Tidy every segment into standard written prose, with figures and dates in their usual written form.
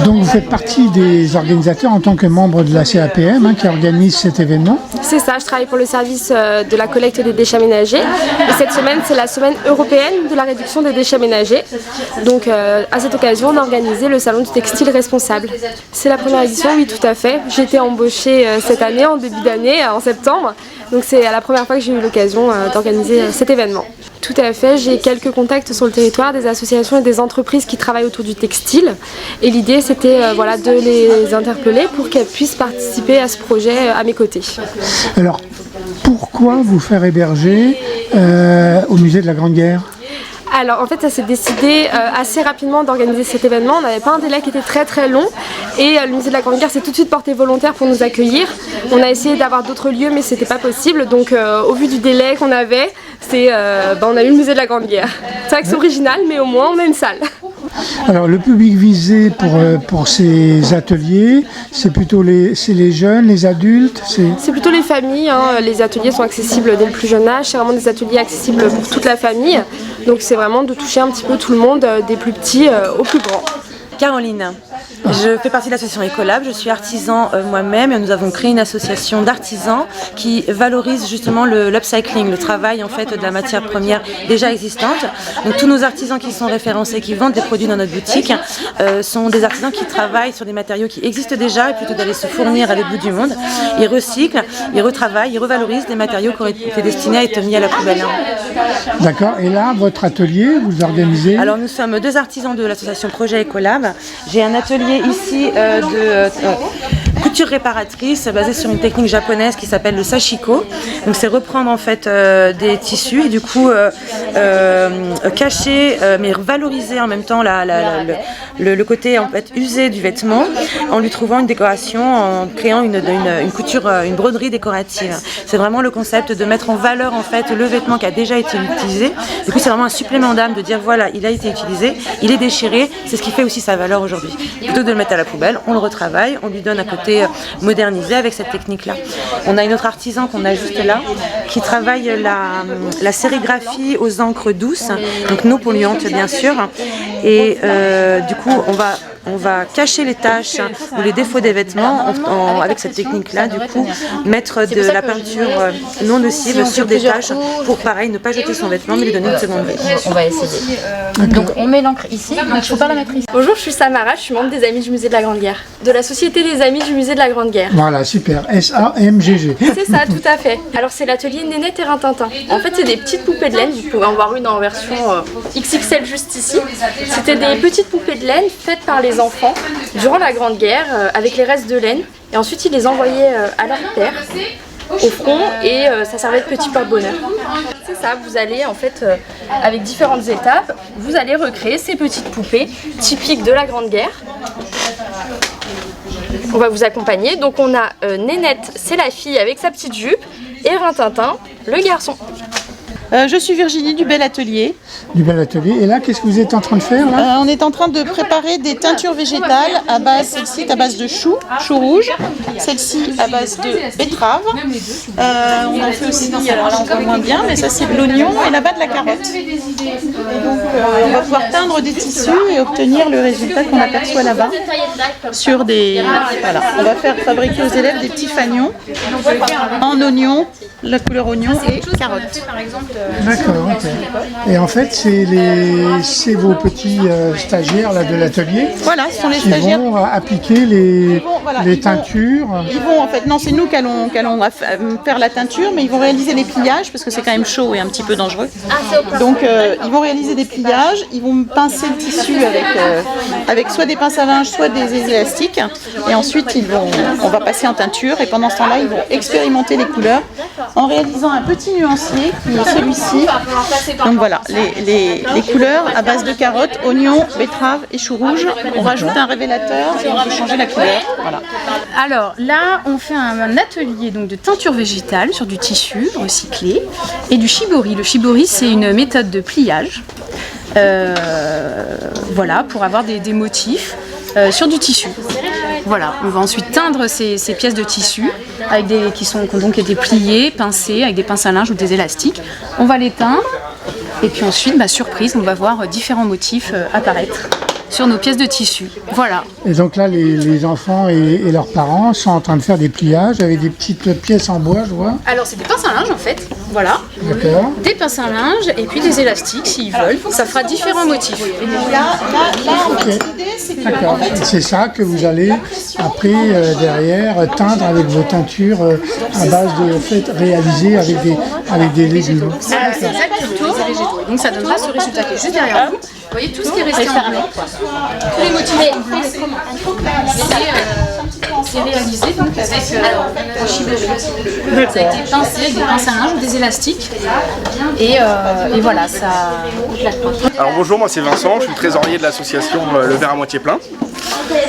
Donc vous faites partie des organisateurs en tant que membre de la CAPM qui organise cet événement. C'est ça, je travaille pour le service de la collecte des déchets ménagers. Et cette semaine, c'est la semaine européenne de la réduction des déchets ménagers. Donc à cette occasion, on a organisé le salon du textile responsable. C'est la première édition, oui tout à fait. J'ai été embauchée cette année, en début d'année, en septembre. Donc c'est la première fois que j'ai eu l'occasion d'organiser cet événement. Tout à fait, j'ai quelques contacts sur le territoire, des associations et des entreprises qui travaillent autour du textile. Et l'idée c'était de les interpeller pour qu'elles puissent participer à ce projet à mes côtés. Alors, pourquoi vous faire héberger au musée de la Grande Guerre ? Alors en fait ça s'est décidé assez rapidement d'organiser cet événement, on n'avait pas un délai qui était très long et le musée de la Grande Guerre s'est tout de suite porté volontaire pour nous accueillir. On a essayé d'avoir d'autres lieux mais c'était pas possible, donc au vu du délai qu'on avait, on a eu le musée de la Grande Guerre. C'est vrai que c'est original mais au moins on a une salle. Alors le public visé pour ces ateliers, c'est plutôt les jeunes, les adultes C'est plutôt les familles, les ateliers sont accessibles dès le plus jeune âge, c'est vraiment des ateliers accessibles pour toute la famille. Donc c'est vraiment de toucher un petit peu tout le monde, des plus petits aux plus grands. Caroline, je fais partie de l'association Ecolab, je suis artisan moi-même et nous avons créé une association d'artisans qui valorise justement l'upcycling, le travail en fait de la matière première déjà existante. Donc tous nos artisans qui sont référencés, qui vendent des produits dans notre boutique sont des artisans qui travaillent sur des matériaux qui existent déjà et plutôt d'aller se fournir à l'autre bout du monde, ils recyclent, ils retravaillent, ils revalorisent des matériaux qui auraient été destinés à être mis à la poubelle. D'accord, et là votre atelier, vous organisez? Alors nous sommes deux artisans de l'association Projet Ecolab. J'ai un atelier ici de couture réparatrice basée sur une technique japonaise qui s'appelle le sashiko. Donc c'est reprendre en fait des tissus et du coup cacher mais valoriser en même temps le côté en fait usé du vêtement en lui trouvant une décoration, en créant une couture, une broderie décorative. C'est vraiment le concept de mettre en valeur en fait le vêtement qui a déjà été utilisé. Du coup c'est vraiment un supplément d'âme de dire voilà il a été utilisé, il est déchiré, c'est ce qui fait aussi sa valeur aujourd'hui. Plutôt que de le mettre à la poubelle, on le retravaille, on lui donne un côté modernisé avec cette technique-là. On a une autre artisan qu'on a juste là, qui travaille la sérigraphie aux encres douces, donc non polluantes bien sûr, et du coup on va cacher les taches ou les défauts des vêtements avec cette technique-là, du coup mettre de la peinture non nocive sur des taches pour pareil ne pas jeter son vêtement mais lui donner une seconde vie. On va essayer. Donc on met l'encre ici, donc il ne faut pas la mettre ici. Bonjour, je suis Samara, je suis membre des Amis du Musée de la Grande Guerre. De la Société des Amis du Musée de la Grande Guerre. Voilà, super, SAMGG. C'est ça, tout à fait. Alors c'est l'atelier Nénette et Rintintin. En fait c'est des petites poupées de laine, vous pouvez en voir une en version XXL juste ici. C'était des petites poupées de laine faites par les enfants durant la Grande Guerre avec les restes de laine. Et ensuite ils les envoyaient à leur père au front et ça servait de petit porte-bonheur. C'est ça, vous allez en fait avec différentes étapes, vous allez recréer ces petites poupées typiques de la Grande Guerre. On va vous accompagner, donc on a Nénette, c'est la fille avec sa petite jupe, et Rintintin, le garçon. Je suis Virginie du Bel Atelier. Du Bel Atelier. Et là, qu'est-ce que vous êtes en train de faire là? On est en train de préparer des teintures végétales à base, celle-ci est à base de chou rouge, celle-ci à base de betterave. On en fait aussi, alors là on voit moins bien, mais ça c'est de l'oignon et là-bas de la carotte. Et donc on va pouvoir teindre des tissus et obtenir le résultat qu'on aperçoit là-bas sur des... Voilà, on va faire fabriquer aux élèves des petits fanions en oignon, la couleur oignon et carotte. D'accord, ok. Et en fait, c'est vos petits stagiaires là, de l'atelier. Voilà, ce sont les qui stagiaires. Vont appliquer les teintures. Ils vont en fait, non, c'est nous qui allons faire la teinture, mais ils vont réaliser les pliages parce que c'est quand même chaud et un petit peu dangereux. Donc ils vont réaliser des pliages, ils vont pincer le tissu avec soit des pinces à linge, soit des élastiques. Et ensuite on va passer en teinture et pendant ce temps-là, ils vont expérimenter les couleurs en réalisant un petit nuancier qui est celui-ci. Donc voilà, les couleurs à base de carottes, oignons, betteraves et chou rouge. On rajoute un révélateur et on peut changer la couleur. Voilà. Alors là, on fait un atelier donc, de teinture végétale sur du tissu recyclé et du shibori. Le shibori, c'est une méthode de pliage. Voilà, pour avoir des motifs sur du tissu. Voilà, on va ensuite teindre ces pièces de tissu qui ont donc été pliées, pincées avec des pinces à linge ou des élastiques. On va les teindre et puis ensuite, surprise, on va voir différents motifs apparaître. sur nos pièces de tissu. Voilà. Et donc là, les enfants et leurs parents sont en train de faire des pliages avec des petites pièces en bois, je vois. Alors c'est des pinces à linge en fait, voilà. D'accord. Des pinces à linge et puis des élastiques s'ils veulent. Ça fera différents motifs. Ok. D'accord. Et c'est ça que vous allez après derrière teindre avec vos teintures à base de fait réalisées avec des légumes. C'est exactement des végétaux. Donc ça donnera ce résultat qui est juste derrière vous. Vous voyez tout ce qui est resté en blanc. Tous les motifs en blanc. C'est réalisé donc avec ça a été pincé avec des pinces à linge ou des élastiques. Et voilà, ça. Alors bonjour, moi c'est Vincent, je suis le trésorier de l'association Le Verre à moitié plein.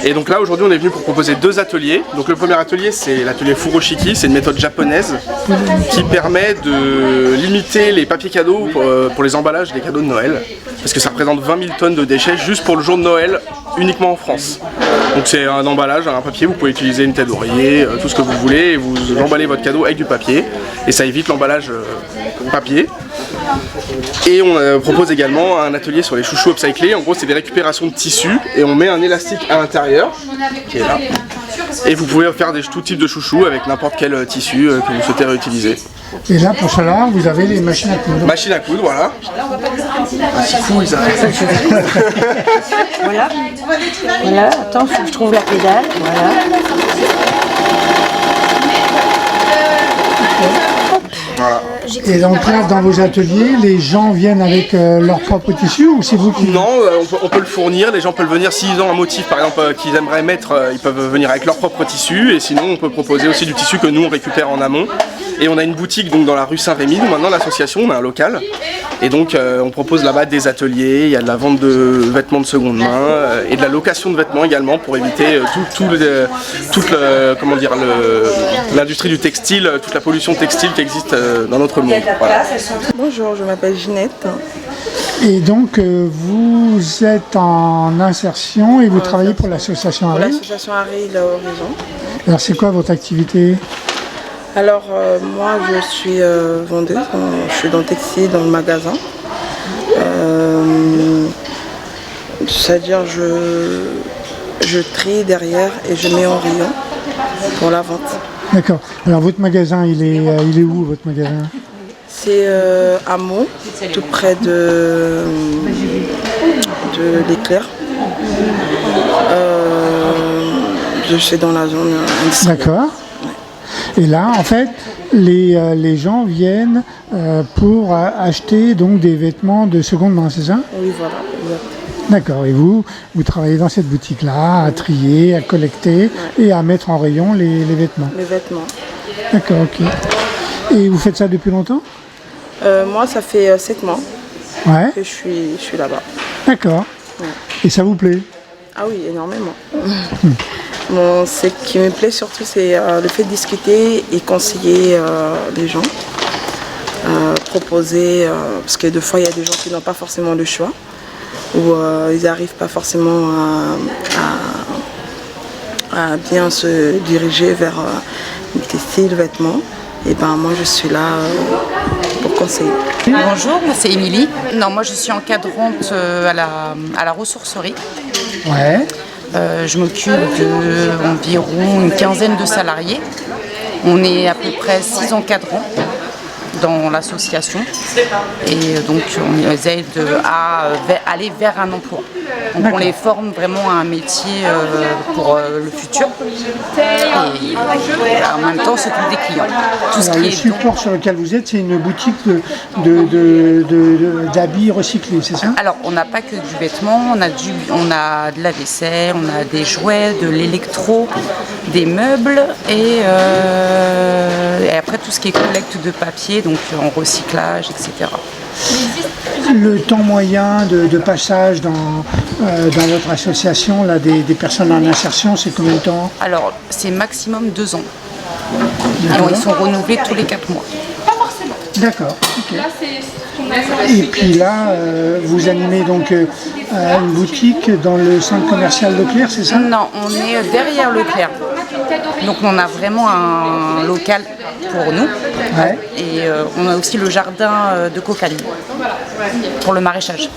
Et donc là aujourd'hui on est venu pour proposer 2 ateliers. Donc le premier atelier c'est l'atelier Furoshiki, c'est une méthode japonaise qui permet de limiter les papiers cadeaux pour les emballages des cadeaux de Noël. Parce que ça représente 20 000 tonnes de déchets juste pour le jour de Noël, uniquement en France. Donc c'est un emballage, un papier, vous pouvez utiliser une tête d'oreiller, tout ce que vous voulez, et vous emballez votre cadeau avec du papier. Et ça évite l'emballage papier. Et on propose également un atelier sur les chouchous upcyclés. En gros c'est des récupérations de tissus et on met un élastique à l'intérieur qui est là. Et vous pouvez faire tout type de chouchous avec n'importe quel tissu que vous souhaitez réutiliser. Et là pour cela vous avez les machines à coudre. Machine à coudre, voilà. Ah, c'est fou, ils arrivent. Voilà. Voilà, attends, faut que je trouve la pédale. Voilà. Voilà. Et donc là, dans vos ateliers, les gens viennent avec leur propre tissu ou c'est vous qui... Non, on peut le fournir, les gens peuvent venir s'ils ont un motif par exemple qu'ils aimeraient mettre, ils peuvent venir avec leur propre tissu et sinon on peut proposer aussi du tissu que nous on récupère en amont. Et on a une boutique donc dans la rue Saint-Rémy, maintenant l'association, on a un local et donc on propose là-bas des ateliers, il y a de la vente de vêtements de seconde main et de la location de vêtements également pour éviter l'industrie du textile, toute la pollution textile qui existe dans notre monde. Voilà. Bonjour, je m'appelle Ginette. Et donc vous êtes en insertion et vous travaillez pour l'association Harry. L'association Harry Horizon. Alors c'est quoi votre activité? Alors moi je suis vendeuse, je suis dans le textile, dans le magasin. C'est-à-dire je trie derrière et je mets en rayon pour la vente. D'accord. Alors votre magasin, il est où votre magasin? C'est à Meaux, tout près de l'Éclair. Je suis dans la zone industrielle. D'accord. Et là, en fait, les gens viennent pour acheter donc des vêtements de seconde main, c'est ça? Oui, voilà. D'accord. Et vous travaillez dans cette boutique-là, à trier, à collecter et à mettre en rayon les vêtements. Les vêtements. D'accord, ok. Et vous faites ça depuis longtemps? Moi, ça fait 7 mois Ouais. que je suis là-bas. D'accord. Ouais. Et ça vous plaît? Ah oui, énormément. Bon, ce qui me plaît surtout, c'est le fait de discuter et conseiller les gens. Proposer, parce que des fois, il y a des gens qui n'ont pas forcément le choix, ou ils n'arrivent pas forcément à bien se diriger vers le textile, vêtements. Et ben moi, je suis là pour conseiller. Bonjour, moi c'est Émilie. Non, moi je suis encadrante à la ressourcerie. Ouais. Je m'occupe d'environ une quinzaine de salariés. On est à peu près 6 encadrants dans l'association et donc on les aide à aller vers un emploi. Donc on les forme vraiment à un métier pour le futur et en même temps s'occupe des clients. Tout ce Alors, qui le est support sur lequel vous êtes, c'est une boutique d'habits recyclés, c'est ça? Alors, on n'a pas que du vêtement, on a de la vaisselle, on a des jouets, de l'électro, des meubles et après tout ce qui est collecte de papier, donc en recyclage, etc. Le temps moyen de passage dans votre association là, des personnes en insertion, c'est combien de temps? Alors, c'est maximum 2 ans. Et ils sont renouvelés tous les 4 mois. D'accord. Okay. Et puis là, vous animez donc une boutique dans le centre commercial Leclerc, c'est ça? Non, on est derrière Leclerc. Donc on a vraiment un local pour nous. Ouais. Et on a aussi le jardin de Cocagne pour le maraîchage.